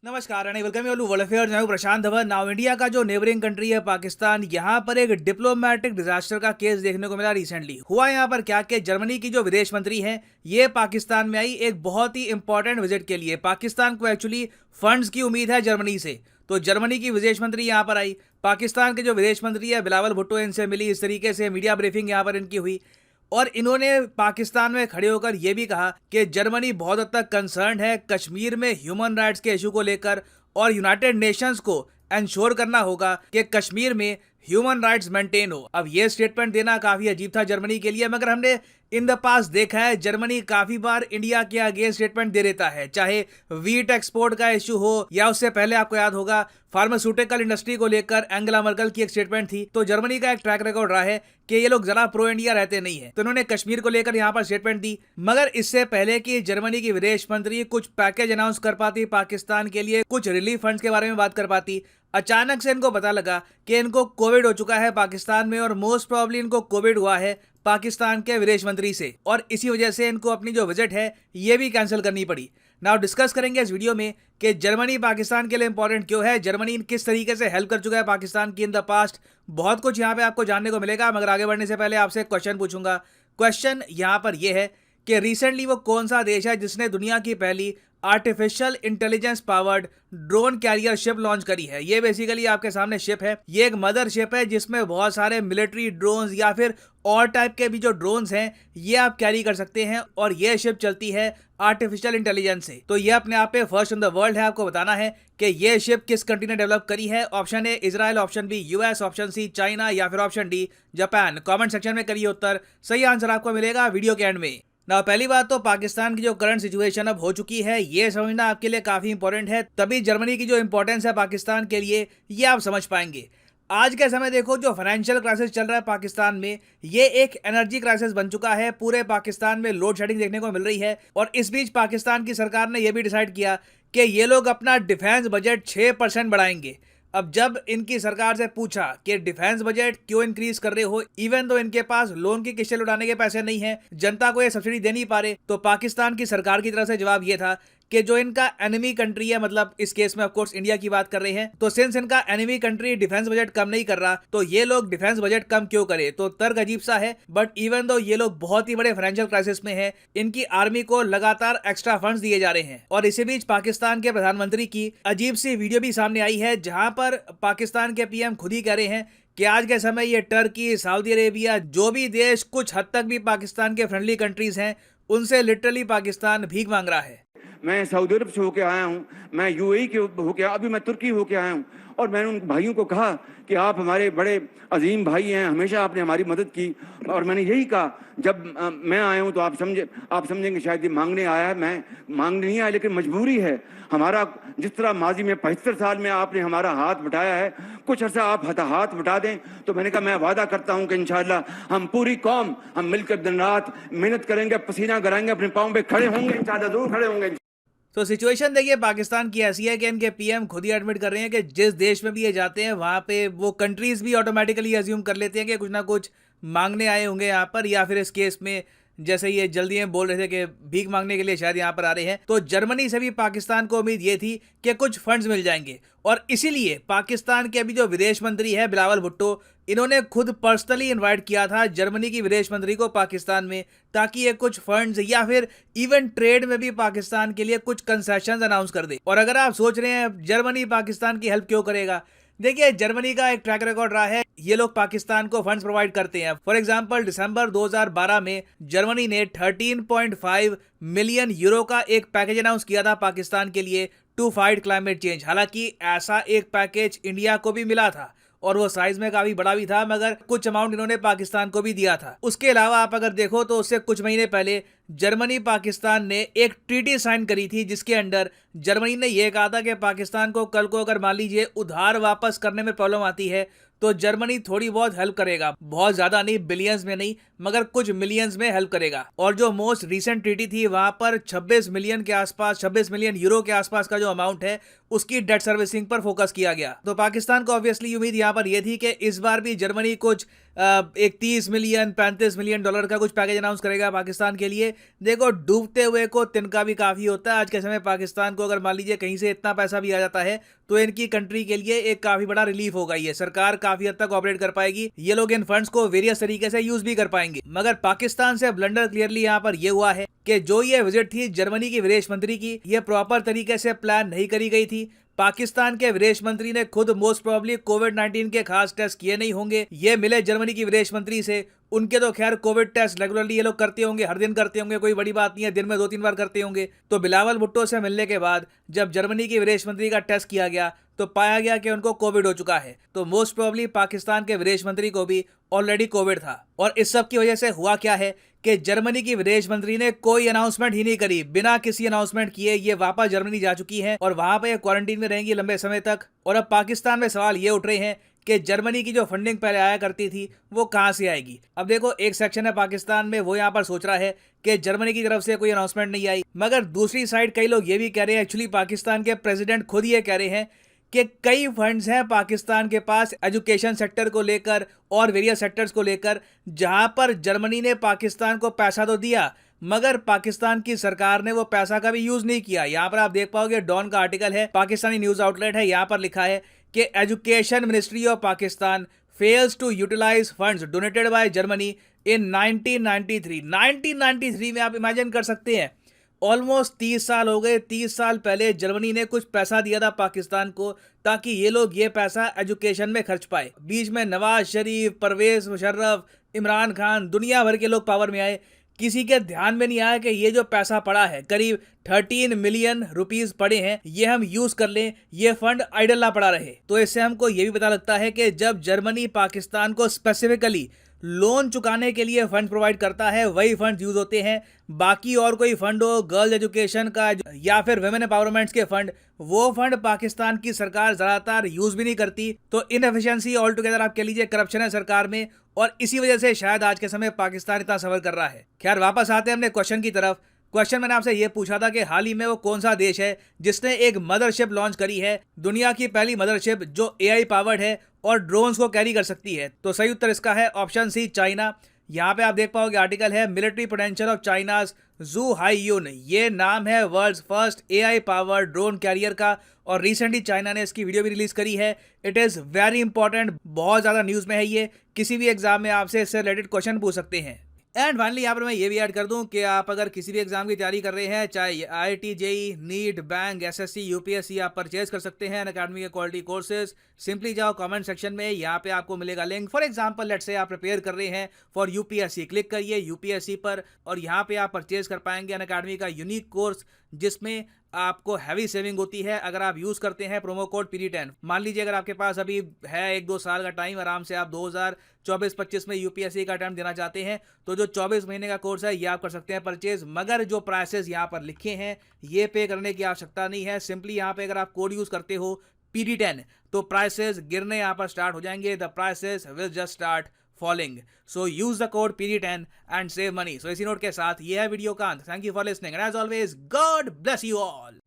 नमस्कार and welcome you world affairs. मैं हूं प्रशांत धवन। नाउ इंडिया का जो नेबरिंग कंट्री है पाकिस्तान, यहां पर एक डिप्लोमेटिक डिजास्टर का केस देखने को मिला रिसेंटली। हुआ यहां पर क्या कि जर्मनी की जो विदेश मंत्री हैं ये पाकिस्तान में आई एक बहुत ही इंपॉर्टेंट विजिट के लिए। पाकिस्तान को एक्चुअली फंड्स की उम्मीद है जर्मनी से, तो जर्मनी की विदेश मंत्री यहाँ पर आई। पाकिस्तान के जो विदेश मंत्री है बिलावल भुट्टो इनसे मिली। इस तरीके से मीडिया ब्रीफिंग यहाँ पर इनकी हुई और इन्होंने पाकिस्तान में खड़े होकर यह भी कहा कि जर्मनी बहुत हद तक कंसर्न है कश्मीर में ह्यूमन राइट्स के इशू को लेकर और यूनाइटेड नेशंस को एंश्योर करना होगा कि कश्मीर में ह्यूमन राइट्स मेंटेन हो। अब यह स्टेटमेंट देना काफी अजीब था जर्मनी के लिए, मगर हमने इन द पास देखा है जर्मनी काफी बार इंडिया के अगेंस्ट स्टेटमेंट दे देता है, चाहे वीट एक्सपोर्ट का इशू हो या उससे पहले आपको याद होगा फार्मास्यूटिकल इंडस्ट्री को लेकर एंगेला मर्केल की एक स्टेटमेंट थी। तो जर्मनी का एक ट्रैक रिकॉर्ड रहा है कि ये लोग जरा प्रो इंडिया रहते नहीं है, तो इन्होंने कश्मीर को लेकर यहाँ पर स्टेटमेंट दी। मगर इससे पहले कि जर्मनी की विदेश मंत्री कुछ पैकेज अनाउंस कर पाती पाकिस्तान के लिए, कुछ रिलीफ फंड्स के बारे में बात कर पाती, अचानक से इनको पता लगा कि इनको कोविड हो चुका है पाकिस्तान में और मोस्ट प्रॉब्ली इनको कोविड हुआ है पाकिस्तान के विदेश मंत्री से, और इसी वजह से इनको अपनी जो विजिट है ये भी कैंसिल करनी पड़ी। नाउ डिस्कस करेंगे इस वीडियो में कि जर्मनी पाकिस्तान के लिए इंपॉर्टेंट क्यों है, जर्मनी किस तरीके से हेल्प कर चुका है पाकिस्तान की इन द पास्ट। बहुत कुछ यहाँ पे आपको जानने को मिलेगा, मगर आगे बढ़ने से पहले आपसे एक क्वेश्चन पूछूंगा। क्वेश्चन यहाँ पर यह है कि रिसेंटली वो कौन सा देश है जिसने दुनिया की पहली artificial intelligence powered drone carrier ship launch करी है। ये बेसिकली आपके सामने शिप है, ये एक मदर शिप है जिसमें बहुत सारे मिलिट्री ड्रोन्स या फिर और टाइप के भी जो ड्रोन्स हैं ये आप कैरी कर सकते हैं, और ये शिप चलती है आर्टिफिशियल इंटेलिजेंस से। तो ये अपने आप पे फर्स्ट इन द वर्ल्ड है। आपको बताना है कि ये शिप किस कंट्री ने डेवलप करी है। Option A Israel, option B US, option C China या फिर option D Japan. Comment section में करिए उत्तर, सही आंसर आपको मिलेगा वीडियो के एंड में। ना पहली बात तो पाकिस्तान की जो करंट सिचुएशन अब हो चुकी है ये समझना आपके लिए काफी इंपॉर्टेंट है, तभी जर्मनी की जो इंपॉर्टेंस है पाकिस्तान के लिए ये आप समझ पाएंगे। आज के समय देखो जो फाइनेंशियल क्राइसिस चल रहा है पाकिस्तान में, ये एक एनर्जी क्राइसिस बन चुका है। पूरे पाकिस्तान में लोड शेडिंग देखने को मिल रही है, और इस बीच पाकिस्तान की सरकार ने यह भी डिसाइड किया कि ये लोग अपना डिफेंस बजट 6% बढ़ाएंगे। अब जब इनकी सरकार से पूछा कि डिफेंस बजट क्यों इंक्रीज कर रहे हो, इवन तो इनके पास लोन की किस्तें लौटाने के पैसे नहीं है, जनता को ये सब्सिडी दे नहीं पा रहे, तो पाकिस्तान की सरकार की तरफ से जवाब ये था कि जो इनका एनिमी कंट्री है, मतलब इस केस में ऑफ कोर्स इंडिया की बात कर रहे हैं, तो सिंस इनका एनिमी कंट्री डिफेंस बजट कम नहीं कर रहा तो ये लोग डिफेंस बजट कम क्यों करे। तो तर्क अजीब सा है, बट इवन दो ये लोग बहुत ही बड़े फाइनेंशियल क्राइसिस में है, इनकी आर्मी को लगातार एक्स्ट्रा फंड्स दिए जा रहे हैं। और इसी बीच पाकिस्तान के प्रधानमंत्री की अजीब सी वीडियो भी सामने आई है, जहां पर पाकिस्तान के पीएम खुद ही कह रहे हैं कि आज के समय ये टर्की, सऊदी अरेबिया, जो भी देश कुछ हद तक भी पाकिस्तान के फ्रेंडली कंट्रीज हैं, उनसे लिटरली पाकिस्तान भीख मांग रहा है। मैं सऊदी अरब से होके आया हूँ, मैं यूएई के होके, अभी मैं तुर्की होके आया हूँ, और मैंने उन भाइयों को कहा कि आप हमारे बड़े अजीम भाई हैं, हमेशा आपने हमारी मदद की। और मैंने यही कहा जब मैं आया हूँ तो आप समझेंगे शायद ये मांगने आया है, मैं मांगने नहीं आया, लेकिन मजबूरी है हमारा। जिस तरह माजी में 75 साल में आपने हमारा हाथ बटाया है, कुछ अर्सा आप हाथ बटा दें। तो मैंने कहा मैं वादा करता हूं कि इंशाल्लाह हम पूरी कौम हम मिलकर दिन रात मेहनत करेंगे, पसीना गराएंगे, अपने पाँव पे खड़े होंगे, इंशाल्लाह जरूर खड़े होंगे। तो सिचुएशन देखिए पाकिस्तान की ऐसी है कि इनके पीएम खुद ही एडमिट कर रहे हैं कि जिस देश में भी ये जाते हैं वहां पे वो कंट्रीज भी ऑटोमेटिकली अज्यूम कर लेते हैं कि कुछ ना कुछ मांगने आए होंगे यहाँ पर, या फिर इस केस में जैसे ये जल्दी में बोल रहे थे कि भीख मांगने के लिए शायद यहाँ पर आ रहे हैं। तो जर्मनी से भी पाकिस्तान को उम्मीद ये थी कि कुछ फंड्स मिल जाएंगे, और इसीलिए पाकिस्तान के अभी जो विदेश मंत्री है बिलावल भुट्टो, इन्होंने खुद पर्सनली इनवाइट किया था जर्मनी की विदेश मंत्री को पाकिस्तान में, ताकि ये कुछ फंड्स या फिर इवन ट्रेड में भी पाकिस्तान के लिए कुछ कंसेशंस अनाउंस कर दे। और अगर आप सोच रहे हैं जर्मनी पाकिस्तान की हेल्प क्यों करेगा, देखिए जर्मनी का एक ट्रैक रिकॉर्ड रहा है, ये लोग पाकिस्तान को फंड्स प्रोवाइड करते हैं। फॉर एग्जांपल दिसंबर 2012 में जर्मनी ने 13.5 मिलियन यूरो का एक पैकेज अनाउंस किया था पाकिस्तान के लिए टू फाइट क्लाइमेट चेंज। हालांकि ऐसा एक पैकेज इंडिया को भी मिला था और वो साइज में काफी बड़ा भी था, मगर कुछ अमाउंट इन्होंने पाकिस्तान को भी दिया था। उसके अलावा आप अगर देखो तो उससे कुछ महीने पहले जर्मनी पाकिस्तान ने एक ट्रीटी साइन करी थी, जिसके अंडर जर्मनी ने यह कहा था कि पाकिस्तान को कल को अगर मान लीजिए उधार वापस करने में प्रॉब्लम आती है तो जर्मनी थोड़ी बहुत हेल्प करेगा, बहुत ज्यादा नहीं, बिलियंस में नहीं, मगर कुछ मिलियंस में हेल्प करेगा। और जो मोस्ट रीसेंट ट्रीटी थी वहां पर 26 मिलियन के आसपास, 26 मिलियन यूरो के आसपास का जो अमाउंट है उसकी डेट सर्विसिंग पर फोकस किया गया। तो पाकिस्तान को ऑब्वियसली उम्मीद यहाँ पर यह थी कि इस बार भी जर्मनी कुछ एक 30 मिलियन 35 मिलियन डॉलर का कुछ पैकेज अनाउंस करेगा पाकिस्तान के लिए। देखो, डूबते हुए को तिनका भी काफी होता है। आज के समय पाकिस्तान को अगर मान लीजिए कहीं से इतना पैसा भी आ जाता है तो इनकी कंट्री के लिए एक काफी बड़ा रिलीफ होगा। ये सरकार काफी हद तक ऑपरेट कर पाएगी, ये लोग इन फंड्स को वेरियस तरीके से यूज भी कर पाएंगे। मगर पाकिस्तान से ब्लंडर क्लियरली यहाँ पर यह हुआ है कि जो ये विजिट थी जर्मनी की विदेश मंत्री की, ये प्रॉपर तरीके से प्लान नहीं करी गई थी। पाकिस्तान के विदेश मंत्री ने खुद मोस्ट प्रोबेबली कोविड-19 के खास टेस्ट किए नहीं होंगे। ये मिले जर्मनी की विदेश मंत्री से, उनके तो खैर कोविड टेस्ट रेगुलरली ये लोग करते होंगे, हर दिन करते होंगे, कोई बड़ी बात नहीं है, दिन में 2-3 बार करते होंगे। तो बिलावल भुट्टो से मिलने के बाद जब जर्मनी की विदेश मंत्री का टेस्ट किया गया तो पाया गया कि उनको कोविड हो चुका है। तो मोस्ट प्रोबेबली पाकिस्तान के विदेश मंत्री को भी ऑलरेडी कोविड था। और इस सब की वजह से हुआ क्या है कि जर्मनी की विदेश मंत्री ने कोई अनाउंसमेंट ही नहीं करी। बिना किसी अनाउंसमेंट किए ये वापस जर्मनी जा चुकी हैं और वहां पे क्वारंटीन में रहेंगी लंबे समय तक। और अब पाकिस्तान में सवाल ये उठ रहे हैं कि जर्मनी की जो फंडिंग पहले आया करती थी वो कहां से आएगी। अब देखो, एक सेक्शन है पाकिस्तान में वो यहाँ पर सोच रहा है कि जर्मनी की तरफ से कोई अनाउंसमेंट नहीं आई, मगर दूसरी साइड कई लोग ये भी कह रहे हैं, एक्चुअली पाकिस्तान के प्रेसिडेंट खुद ये कह रहे हैं कि कई फंड्स हैं पाकिस्तान के पास एजुकेशन सेक्टर को लेकर और वेरियस सेक्टर्स को लेकर, जहां पर जर्मनी ने पाकिस्तान को पैसा तो दिया मगर पाकिस्तान की सरकार ने वो पैसा का भी यूज नहीं किया। यहाँ पर आप देख पाओगे, डॉन का आर्टिकल है, पाकिस्तानी न्यूज आउटलेट है, यहाँ पर लिखा है कि education ministry of Pakistan fails to utilize funds donated by Germany in 1993। 1993 में आप इमेजिन कर सकते हैं, ऑलमोस्ट 30 साल हो गए। 30 साल पहले जर्मनी ने कुछ पैसा दिया था पाकिस्तान को ताकि ये लोग ये पैसा एजुकेशन में खर्च पाए। बीच में नवाज शरीफ, परवेज मुशर्रफ, इमरान खान, दुनिया भर के लोग पावर में आए। किसी के ध्यान में नहीं आया कि ये जो पैसा पड़ा है, करीब 13 मिलियन रुपीस पड़े हैं, ये हम यूज कर लें, ये फंड आइडल ना पड़ा रहे। तो इससे हमको ये भी पता लगता है कि जब जर्मनी पाकिस्तान को स्पेसिफिकली लोन चुकाने के लिए फंड प्रोवाइड करता है वही फंड यूज होते हैं। बाकी और कोई फंड हो, गर्ल्स एजुकेशन का या फिर वुमेन एम्पावरमेंट के फंड, वो फंड पाकिस्तान की सरकार ज्यादातर यूज भी नहीं करती। तो इनएफिशिएंसी ऑल टुगेदर आप कह लीजिए, करप्शन है सरकार में, और इसी वजह से शायद आज के समय पाकिस्तान इतना सफर कर रहा है। खैर, वापस आते हैं अपने क्वेश्चन की तरफ। क्वेश्चन मैंने आपसे ये पूछा था कि हाल ही में वो कौन सा देश है जिसने एक मदरशिप लॉन्च करी है, दुनिया की पहली मदरशिप जो एआई पावर्ड है और ड्रोन्स को कैरी कर सकती है। तो सही उत्तर इसका है ऑप्शन सी, चाइना। यहाँ पे आप देख पाओगे आर्टिकल है, मिलिट्री पोटेंशियल ऑफ चाइनाज जू हाईयून, ये नाम है world's first AI powered drone carrier का, और रिसेंटली चाइना ने इसकी वीडियो भी रिलीज करी है। इट इज वेरी इंपॉर्टेंट, बहुत ज्यादा न्यूज में है ये, किसी भी एग्जाम में आपसे इससे रिलेटेड क्वेश्चन पूछ सकते हैं। एंड फाइनली यहाँ पर मैं ये भी ऐड कर दूं कि आप अगर किसी भी एग्जाम की तैयारी कर रहे हैं, चाहे IIT, JEE, NEET, bank, SSC, UPSC, आप परचेज कर सकते हैं अनअकैडमी के क्वालिटी कोर्सेज। सिंपली जाओ कमेंट सेक्शन में, यहाँ पे आपको मिलेगा link. For example let's say आप प्रिपेयर कर रहे हैं फॉर यूपीएससी, क्लिक करिए यूपीएससी पर और यहाँ पे आप परचेज कर पाएंगे अनअकैडमी का यूनिक कोर्स जिसमें आपको हैवी सेविंग होती है अगर आप यूज करते हैं प्रोमो कोड PD10। मान लीजिए अगर आपके पास अभी है 1-2 साल का टाइम, आराम से आप 2024-25 में यूपीएससी का अटेम्प्ट देना चाहते हैं, तो जो 24 महीने का कोर्स है ये आप कर सकते हैं परचेज। मगर जो प्राइसेस यहाँ पर लिखे हैं ये पे करने की आवश्यकता नहीं है। सिंपली यहाँ पे अगर आप कोड यूज करते हो PD10 तो प्राइसेस गिरने यहाँ पर स्टार्ट हो जाएंगे। The prices will just start falling. So use the code PD10 and save money. So इसी नोट के साथ ये है वीडियो का अंत। Thank you for listening and as always, God bless you all.